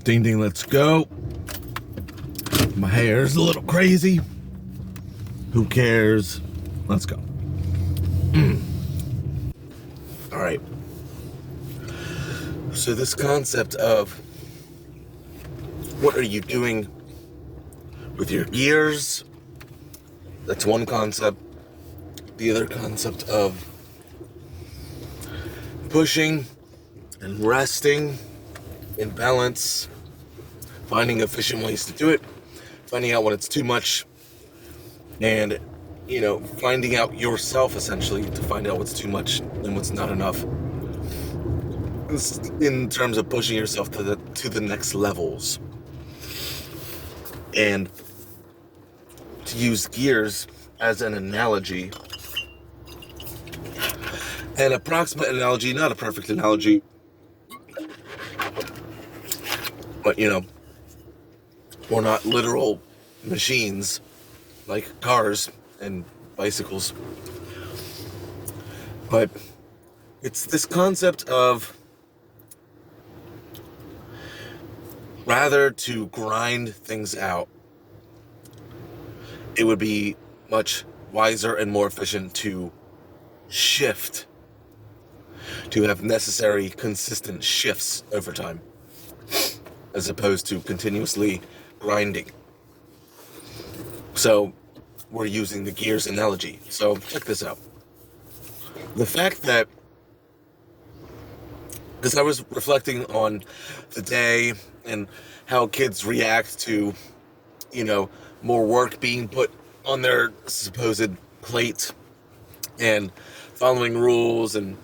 Ding ding, let's go. My hair's a little crazy. Who cares? Let's go. All right. So this concept of what are you doing with your gears? That's one concept. The other concept of pushing and resting in balance, finding efficient ways to do it, finding out when it's too much, and finding out yourself essentially to find out what's too much and what's not enough in terms of pushing yourself to the next levels. And to use gears as an analogy, an approximate analogy, not a perfect analogy, but we're not literal machines like cars and bicycles, but it's this concept of rather to grind things out, it would be much wiser and more efficient to shift, to have necessary consistent shifts over time, as opposed to continuously grinding. So we're using the gears analogy. So check this out. The fact that, because I was reflecting on the day and how kids react to, more work being put on their supposed plate and following rules and,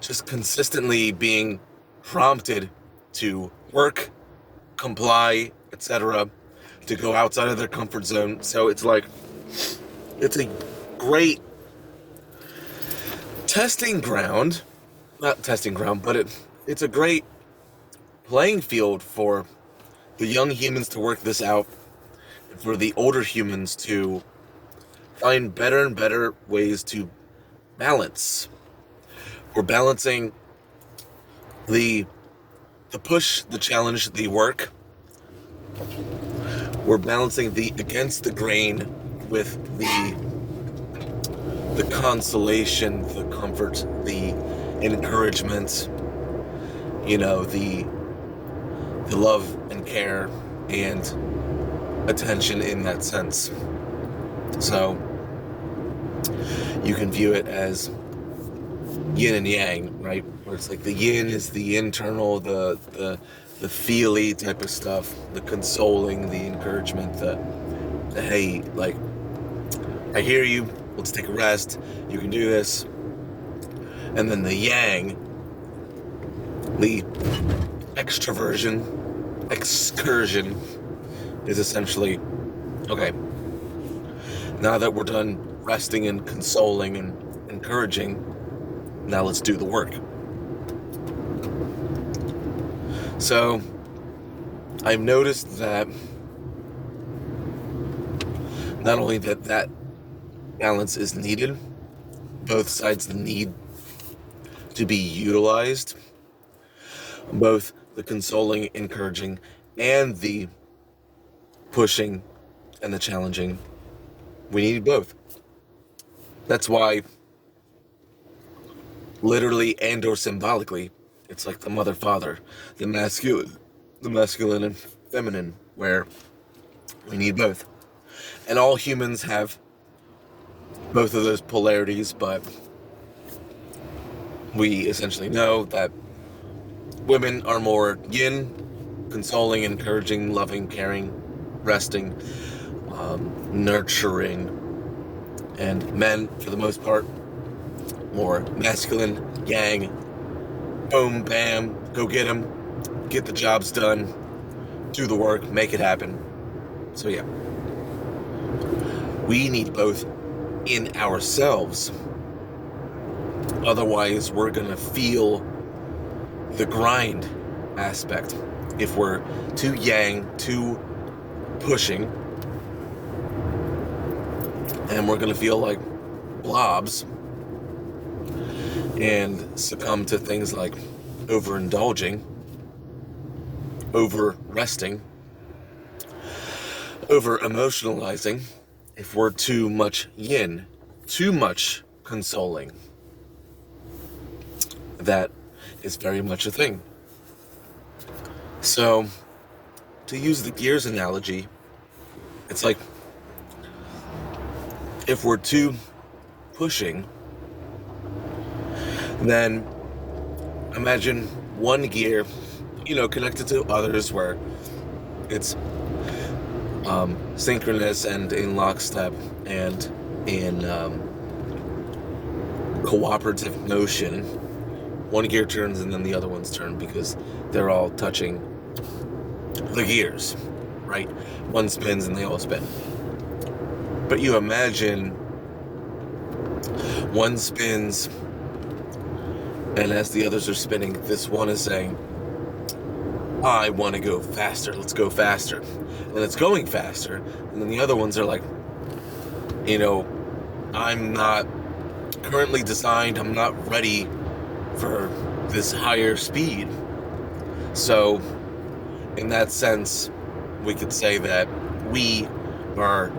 just consistently being prompted to work, comply, etc., to go outside of their comfort zone. So it's like, it's a great testing ground, not testing ground, but it's a great playing field for the young humans to work this out, and for the older humans to find better and better ways to balance. We're balancing the push, the challenge, the work. We're balancing the against the grain with the consolation, the comfort, the encouragement, the love and care and attention in that sense. So you can view it as yin and yang, right? Where it's like the yin is the internal, the feely type of stuff, the consoling, the encouragement, the hey, like, I hear you, let's take a rest, you can do this. And then the yang, the excursion, is essentially, okay, now that we're done resting and consoling and encouraging, now let's do the work. So I've noticed that not only that balance is needed, both sides need to be utilized, both the consoling, encouraging, and the pushing and the challenging. We need both. That's why, literally and or symbolically, it's like the mother-father, the masculine and feminine, where we need both. And all humans have both of those polarities, but we essentially know that women are more yin, consoling, encouraging, loving, caring, resting, nurturing, and men, for the most part, more masculine, yang, boom, bam, go get them, get the jobs done, do the work, make it happen. So yeah, we need both in ourselves. Otherwise, we're gonna feel the grind aspect. If we're too yang, too pushing, and we're gonna feel like blobs and succumb to things like overindulging, over resting, over emotionalizing, if we're too much yin, too much consoling. That is very much a thing. So, to use the gears analogy, it's like if we're too pushing, then imagine one gear, connected to others where it's synchronous and in lockstep and in cooperative motion. One gear turns and then the other ones turn because they're all touching the gears, right? One spins and they all spin. But you imagine one spins, and as the others are spinning, this one is saying, I want to go faster, let's go faster. And it's going faster, and then the other ones are like, I'm not currently designed, I'm not ready for this higher speed. So, in that sense, we could say that we are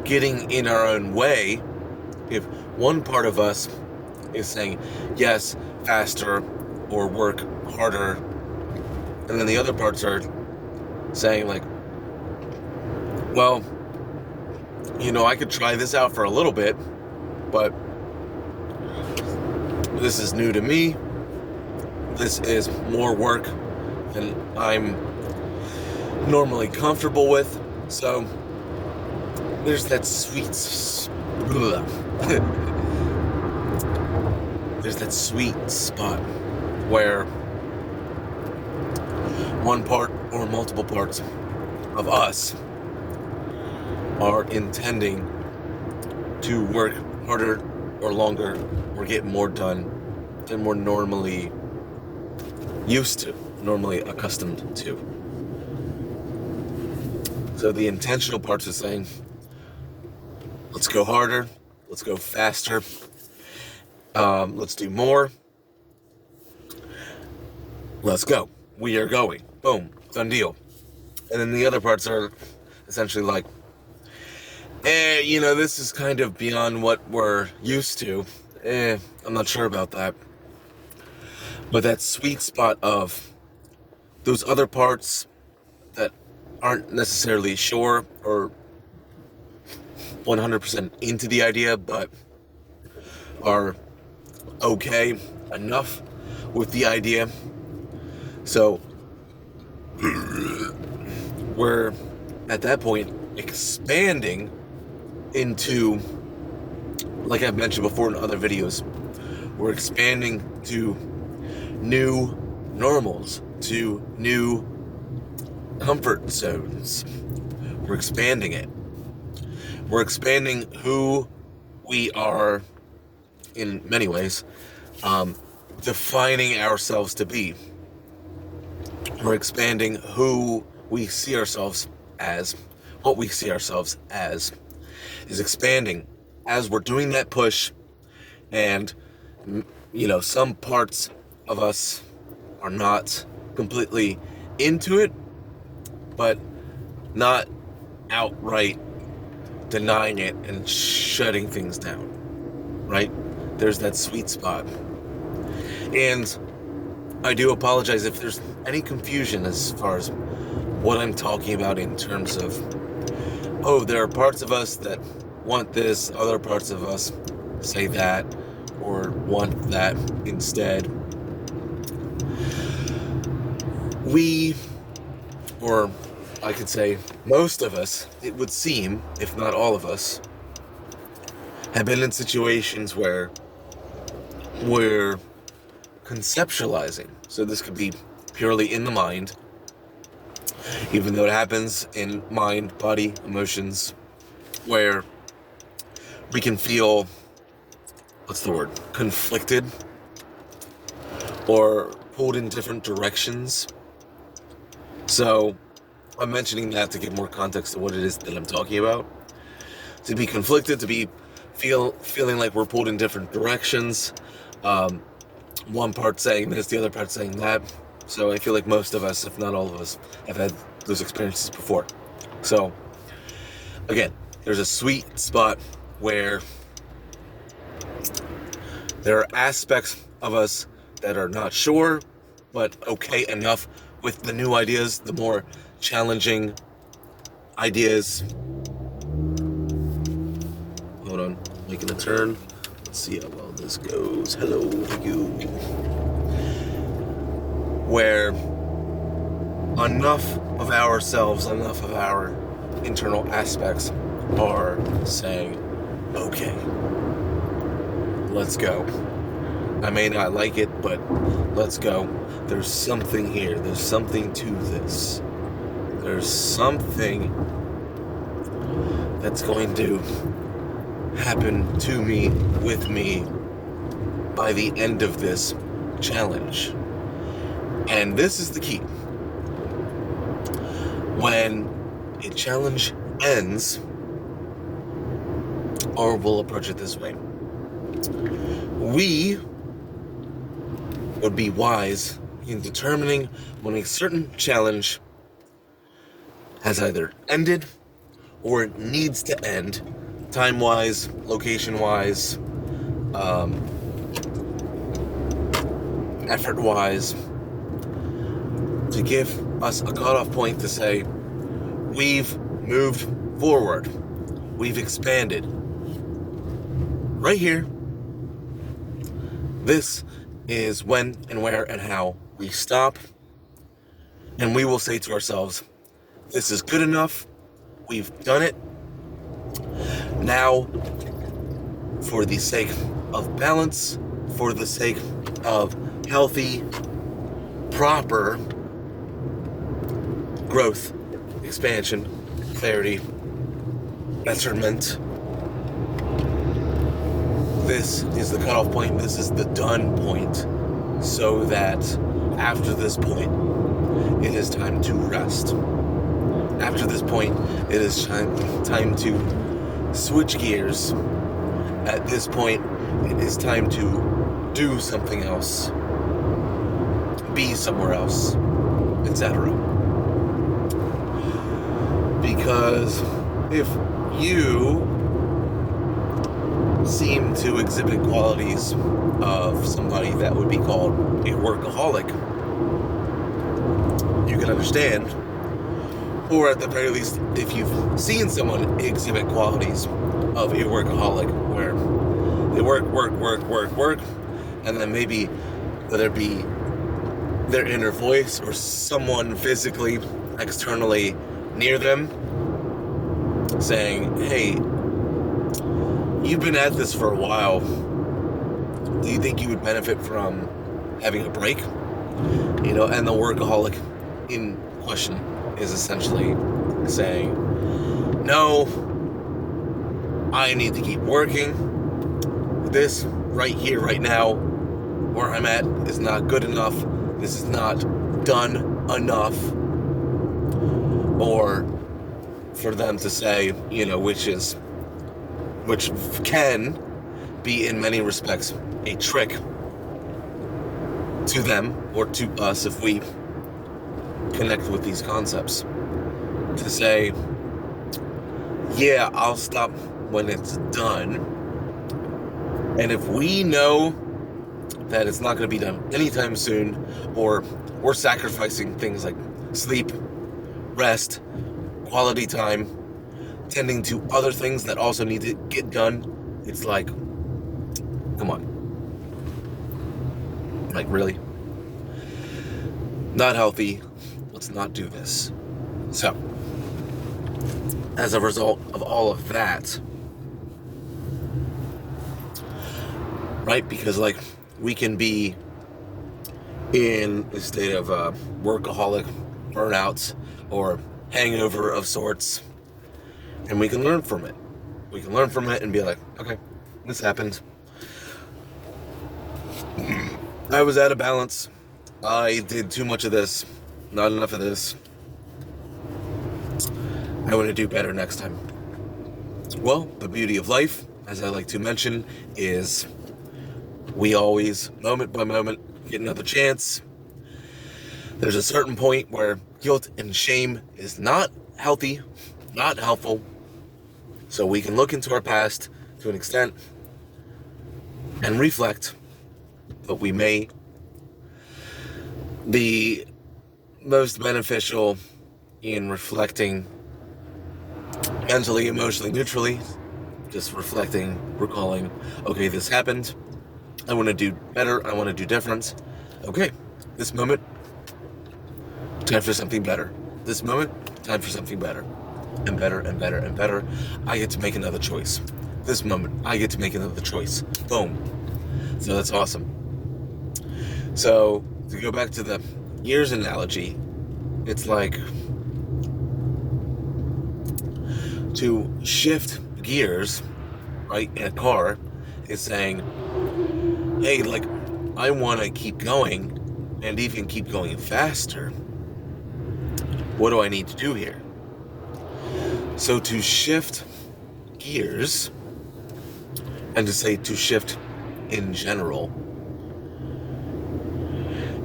getting in our own way if one part of us is saying, yes, faster, or work harder, and then the other parts are saying like, well, I could try this out for a little bit, but this is new to me. This is more work than I'm normally comfortable with. So there's that sweet there's that sweet spot where one part or multiple parts of us are intending to work harder or longer or get more done than we're normally used to, normally accustomed to. So the intentional parts are saying, let's go harder, let's go faster, let's do more, let's go, we are going, boom, done deal. And then the other parts are essentially like, this is kind of beyond what we're used to. I'm not sure about that. But that sweet spot of those other parts that aren't necessarily sure or 100% into the idea, but are okay enough with the idea. So we're at that point expanding into, like I've mentioned before in other videos, we're expanding to new normals, to new comfort zones. We're expanding it. We're expanding who we are in many ways, defining ourselves to be. We're expanding who we see ourselves as, what we see ourselves as, is expanding as we're doing that push. And, some parts of us are not completely into it, but not outright denying it and shutting things down, right? There's that sweet spot. And I do apologize if there's any confusion as far as what I'm talking about in terms of, there are parts of us that want this, other parts of us say that, or want that instead. We, or I could say most of us, it would seem, if not all of us, have been in situations where we're conceptualizing. So this could be purely in the mind, even though it happens in mind, body, emotions, where we can feel, conflicted or pulled in different directions. So I'm mentioning that to give more context to what it is that I'm talking about. To be conflicted, to be feeling like we're pulled in different directions. One part saying this, the other part saying that. So I feel like most of us, if not all of us, have had those experiences before. So again, there's a sweet spot where there are aspects of us that are not sure, but okay enough with the new ideas, the more challenging ideas. Hold on, making a turn. Let's see how well this goes. Hello, you. Where enough of ourselves, enough of our internal aspects are saying, okay, let's go. I may not like it, but let's go. There's something here. There's something to this. There's something that's going to happen to me, with me, by the end of this challenge. And this is the key. When a challenge ends, or we'll approach it this way, we would be wise in determining when a certain challenge has either ended or it needs to end, time-wise, location-wise, effort-wise, to give us a cutoff point to say, we've moved forward, we've expanded. Right here, this is when and where and how we stop, and we will say to ourselves, this is good enough, we've done it. Now, for the sake of balance, for the sake of healthy, proper growth, expansion, clarity, betterment, this is the cutoff point, this is the done point, so that after this point, it is time to rest. After this point, it is time to switch gears. At this point, it is time to do something else, be somewhere else, etc. Because if you seem to exhibit qualities of somebody that would be called a workaholic, you can understand, or at the very least, if you've seen someone exhibit qualities of a workaholic where they work, and then maybe whether it be their inner voice or someone physically, externally near them saying, hey, you've been at this for a while. Do you think you would benefit from having a break? You know, and the workaholic in question is essentially saying, no, I need to keep working. This right here, right now, where I'm at is not good enough. This is not done enough. Or for them to say, you know, which can be in many respects a trick to them or to us if we connect with these concepts, to say, yeah, I'll stop when it's done. And if we know that it's not going to be done anytime soon, or we're sacrificing things like sleep, rest, quality time, tending to other things that also need to get done, it's like, come on. Like, really? Not healthy. Let's not do this. So, as a result of all of that, right? Because, like, we can be in a state of workaholic burnout or hangover of sorts, and we can learn from it. We can learn from it and be like, okay, this happened. I was out of balance. I did too much of this, not enough of this. I want to do better next time. Well, the beauty of life, as I like to mention, is we always, moment by moment, get another chance. There's a certain point where guilt and shame is not healthy, not helpful. So we can look into our past to an extent and reflect, but we may be most beneficial in reflecting mentally, emotionally, neutrally, just reflecting, recalling, okay, this happened, I want to do better, I want to do different, okay, this moment, time for something better, this moment, time for something better, and better, and better, and better, I get to make another choice, this moment, I get to make another choice, boom, so that's awesome. So, to go back to the years analogy, it's like to shift gears, right, in a car is saying, hey, like, I want to keep going and even keep going faster. What do I need to do here? So to shift gears, and to say to shift in general,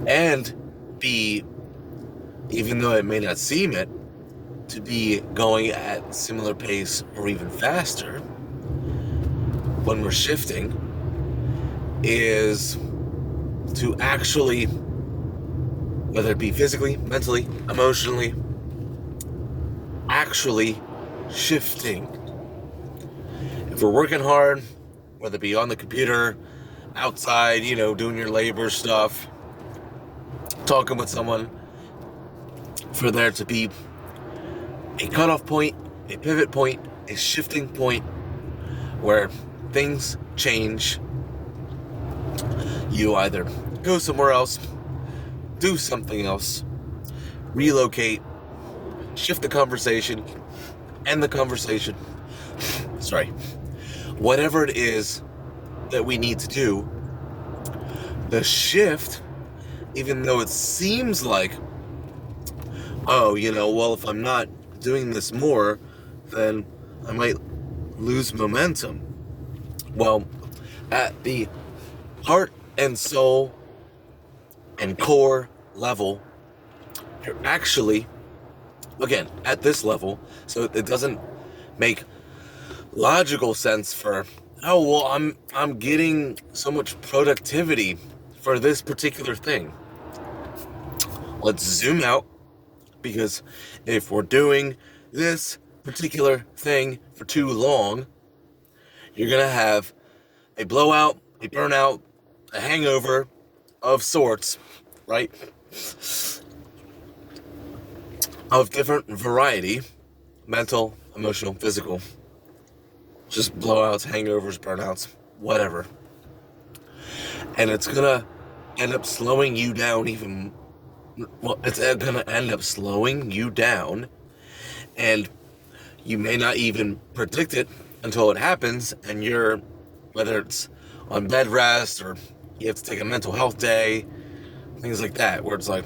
and be, even though it may not seem it, to be going at similar pace or even faster when we're shifting is to actually, whether it be physically, mentally, emotionally, actually shifting. If we're working hard, whether it be on the computer, outside, doing your labor stuff, talking with someone, for there to be a cutoff point, a pivot point, a shifting point where things change. You either go somewhere else, do something else, relocate, shift the conversation, end the conversation. Sorry. Whatever it is that we need to do, the shift, even though it seems like, oh, well, if I'm not doing this more, then I might lose momentum. Well, at the heart and soul and core level, you're actually, again, at this level, so it doesn't make logical sense for, oh, well, I'm getting so much productivity for this particular thing. Let's zoom out, because if we're doing this particular thing for too long, you're going to have a blowout, a burnout, a hangover of sorts, right? Of different variety, mental, emotional, physical, just blowouts, hangovers, burnouts, whatever. And it's going to end up slowing you down even. Well, it's going to end up slowing you down, and you may not even predict it until it happens, and you're, whether it's on bed rest or you have to take a mental health day, things like that, where it's like,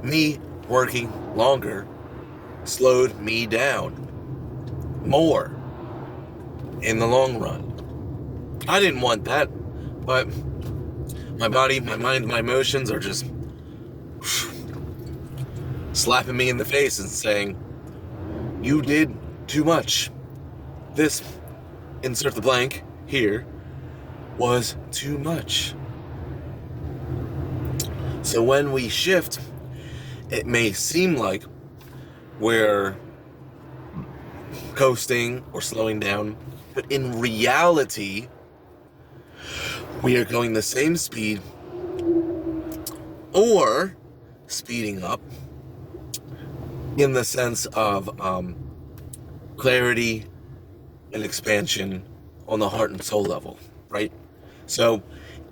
me working longer slowed me down more in the long run. I didn't want that, but my body, my mind, my emotions are just slapping me in the face and saying, you did too much. This, insert the blank here, was too much. So when we shift, it may seem like we're coasting or slowing down, but in reality, we are going the same speed or speeding up in the sense of clarity and expansion on the heart and soul level, right? So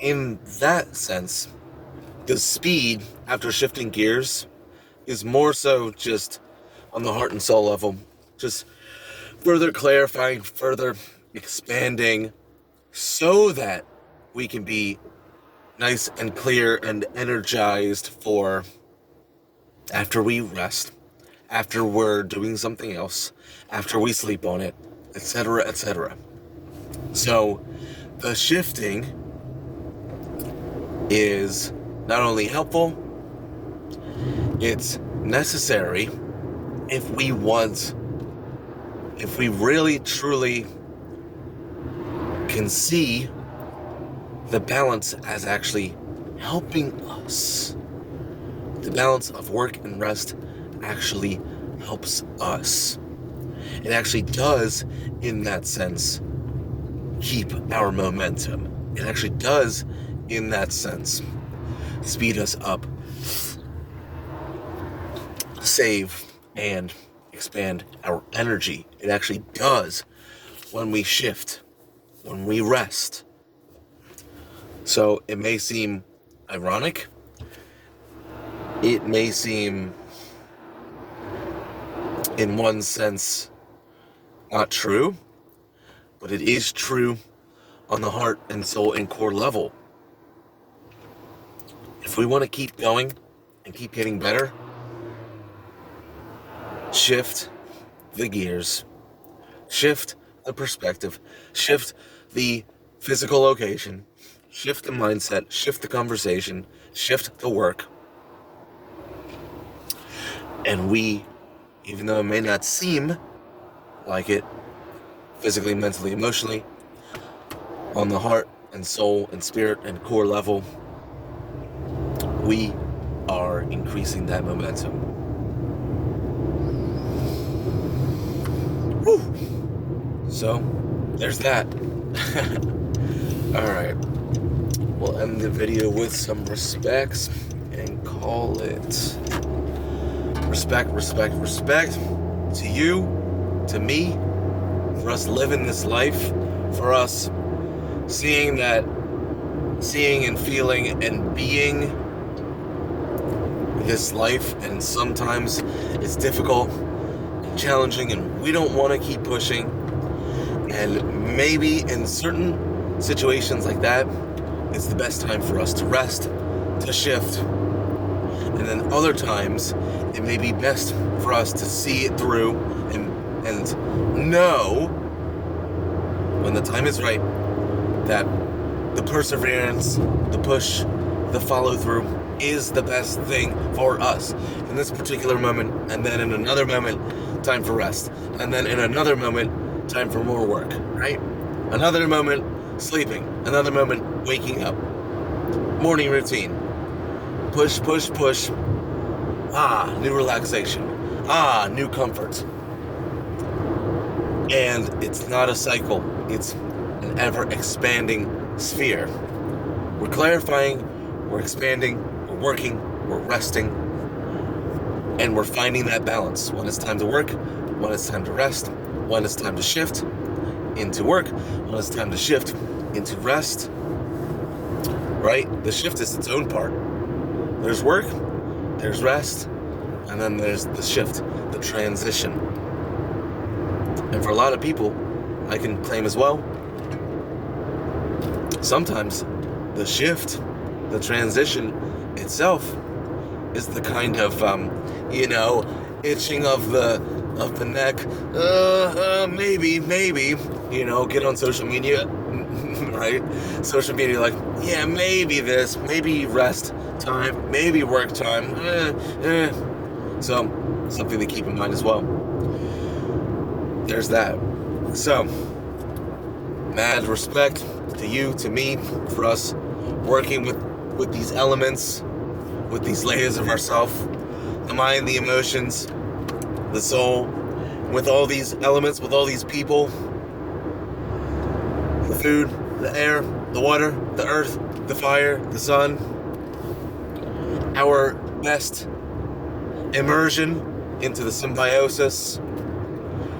in that sense, the speed after shifting gears is more so just on the heart and soul level, just further clarifying, further expanding, so that we can be nice and clear and energized for after we rest, after we're doing something else, after we sleep on it, etc., etc. So the shifting is not only helpful, It's necessary if we really truly can see the balance as actually helping us. The balance of work and rest actually helps us. It actually does, in that sense, keep our momentum. It actually does, in that sense, speed us up, save and expand our energy. It actually does when we shift, when we rest. So it may seem ironic. It may seem, in one sense, not true, but it is true on the heart and soul and core level. If we want to keep going and keep getting better, shift the gears, shift the perspective, shift the physical location, shift the mindset, shift the conversation, shift the work. And we, even though it may not seem like it, physically, mentally, emotionally, on the heart and soul and spirit and core level, we are increasing that momentum. Woo! So, there's that. Alright. We'll end the video with some respects and call it respect to you, to me, for us living this life, for us seeing and feeling and being this life. And sometimes it's difficult and challenging and we don't want to keep pushing, and maybe in certain situations like that, it's the best time for us to rest, to shift. And then other times, it may be best for us to see it through and know, when the time is right, that the perseverance, the push, the follow-through is the best thing for us in this particular moment. And then in another moment, time for rest. And then in another moment, time for more work, right? Another moment, sleeping. Another moment, waking up. Morning routine. Push, push, push. New relaxation. New comfort. And it's not a cycle. It's an ever-expanding sphere. We're clarifying, we're expanding, we're working, we're resting, and we're finding that balance. When it's time to work, when it's time to rest, when it's time to shift into work, when it's time to shift into rest. Right? The shift is its own part. There's work, there's rest, and then there's the shift, the transition. And for a lot of people, I can claim as well, sometimes the shift, the transition itself is the kind of, itching of the neck. Maybe, get on social media, right? Social media, like, yeah, maybe this, maybe rest time, maybe work time. So, something to keep in mind as well. There's that. So, mad respect to you, to me, for us working with these elements, with these layers of ourself, the mind, the emotions, the soul, with all these elements, with all these people, the food, the air, the water, the earth, the fire, the sun, our best immersion into the symbiosis,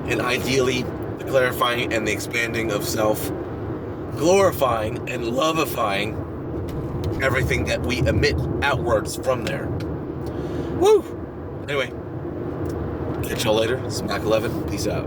and ideally the clarifying and the expanding of self, glorifying and lovifying everything that we emit outwards from there. Woo! Anyway, catch y'all later. Smack 11. Peace out.